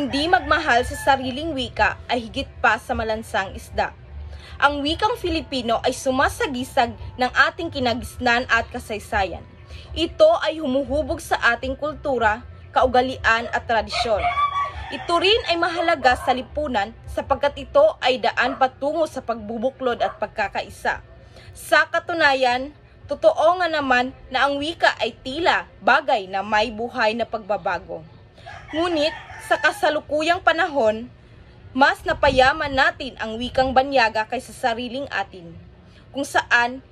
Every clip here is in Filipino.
hindi magmahal sa sariling wika ay higit pa sa malansang isda. Ang wikang Filipino ay sumasagisag ng ating kinagisnan at kasaysayan. Ito ay humuhubog sa ating kultura, kaugalian at tradisyon. Ito rin ay mahalaga sa lipunan sapagkat ito ay daan patungo sa pagbubuklod at pagkakaisa. Sa katunayan, totoo nga naman na ang wika ay tila bagay na may buhay na pagbabago. Ngunit sa kasalukuyang panahon, mas napayaman natin ang wikang banyaga kaysa sariling atin, kung saan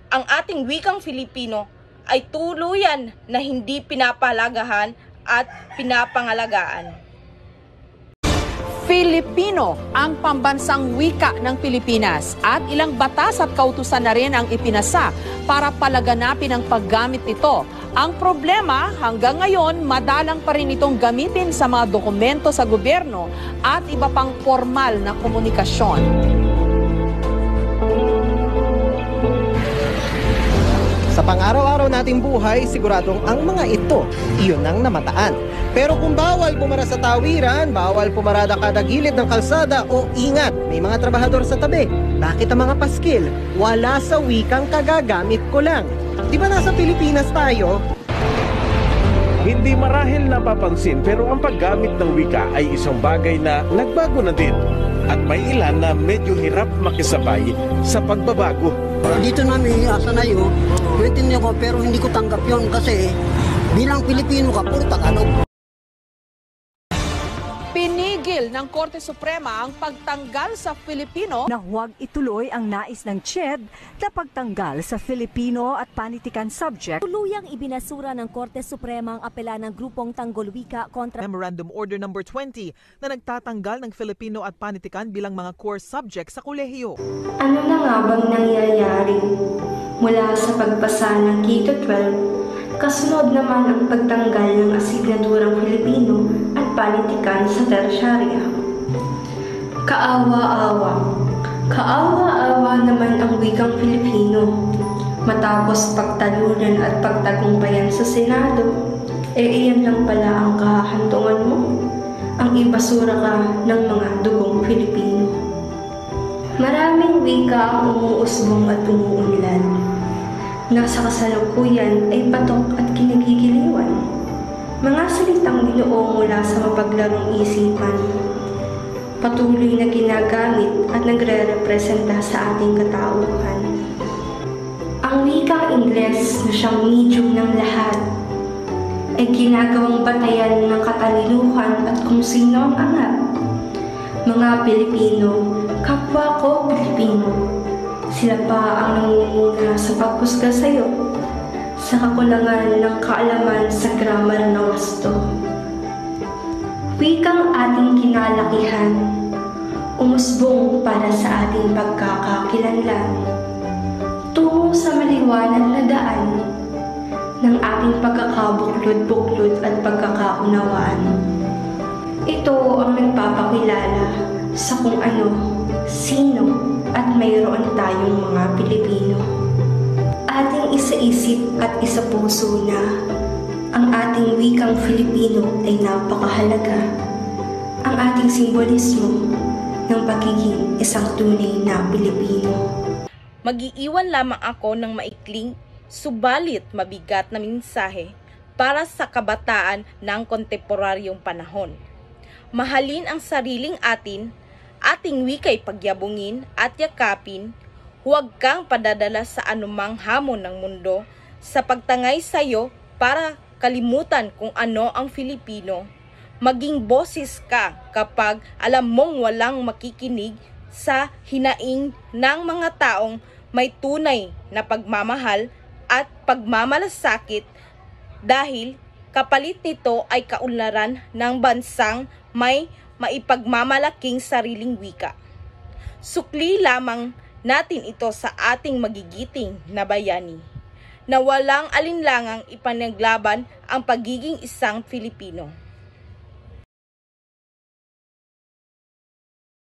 ang ating wikang Filipino ay tuluyan na hindi pinapalagahan at pinapangalagaan. Filipino ang pambansang wika ng Pilipinas at ilang batas at kautusan na rin ang ipinasa para palaganapin ang paggamit nito. Ang problema, hanggang ngayon, madalang pa rin itong gamitin sa mga dokumento sa gobyerno at iba pang formal na komunikasyon. Sa pang-araw-araw nating buhay, siguradong ang mga ito, iyon ang namataan. Pero kung bawal pumara sa tawiran, bawal pumarada kada gilid ng kalsada o ingat, may mga trabahador sa tabi. Bakit ang mga paskil? Wala sa wikang kagagamit ko lang. Di ba nasa Pilipinas tayo? Hindi marahil napapansin pero ang paggamit ng wika ay isang bagay na nagbago na din. At may ilan na medyo hirap makisabay sa pagbabago. Dito namin asanayo, maintindihan ko pero hindi ko tanggap yon kasi bilang Pilipino ka, puro Tagalog. Pinigil ng Korte Suprema ang pagtanggal sa Filipino na huwag ituloy ang nais ng CHED na pagtanggal sa Filipino at panitikan subject. Tuluyang ibinasura ng Korte Suprema ang apela ng grupong Tanggol Wika kontra Memorandum Order No. 20 na nagtatanggal ng Filipino at panitikan bilang mga core subject sa kolehiyo. Ano na nga bang nangyayari? Mula sa pagpasa ng K-12, kasunod naman ang pagtanggal ng asignaturang Filipino at panitikan sa tersyarya. Kaawa-awa. Kaawa-awa naman ang wikang Filipino. Matapos pagtalunan at pagtagumpayan sa Senado, iyan lang pala ang kahahantungan mo. Ang ibasura ka ng mga dugong Filipino. Maraming wika ang umuusbong at umuunlad. Nasa kasalukuyan ay patok at kinagigiliwan. Mga salitang binuo mula sa mapaglarong isipan. Patuloy na ginagamit at nagre-representa sa ating katauhan. Ang wikang Ingles na siyang medium ng lahat ay ginagawang batayan ng katalinuhan at kung sino ang angat. Mga Pilipino, kapwa ko Pilipino. Sila pa ang nangunguna sa paghusga sa iyo, sa kakulangan ng kaalaman sa grammar na wasto. Wikang ating kinalakihan, umusbong para sa ating pagkakakilanlan, tungo sa maliwanag na daan ng ating pagkakabuklod-buklod at pagkakaunawaan. Ito ang nagpapakilala sa kung ano, sino, at mayroon tayong mga Pilipino. Ating isaisip at isapuso na ang ating wikang Filipino ay napakahalaga. Ang ating simbolismo ng pagiging isang tunay na Pilipino. Mag-iiwan lamang ako ng maikling, subalit mabigat na mensahe para sa kabataan ng kontemporaryong panahon. Mahalin ang sariling atin, ating wika'y pagyabungin at yakapin, huwag kang padadala sa anumang hamon ng mundo sa pagtangay sa iyo para kalimutan kung ano ang Filipino. Maging boses ka kapag alam mong walang makikinig sa hinaing ng mga taong may tunay na pagmamahal at pagmamalasakit dahil kapalit nito ay kaunlaran ng bansang may maipagmamalaking sariling wika. Sukli lamang natin ito sa ating magigiting na bayani, na walang alinlangang ipanaglaban ang pagiging isang Filipino.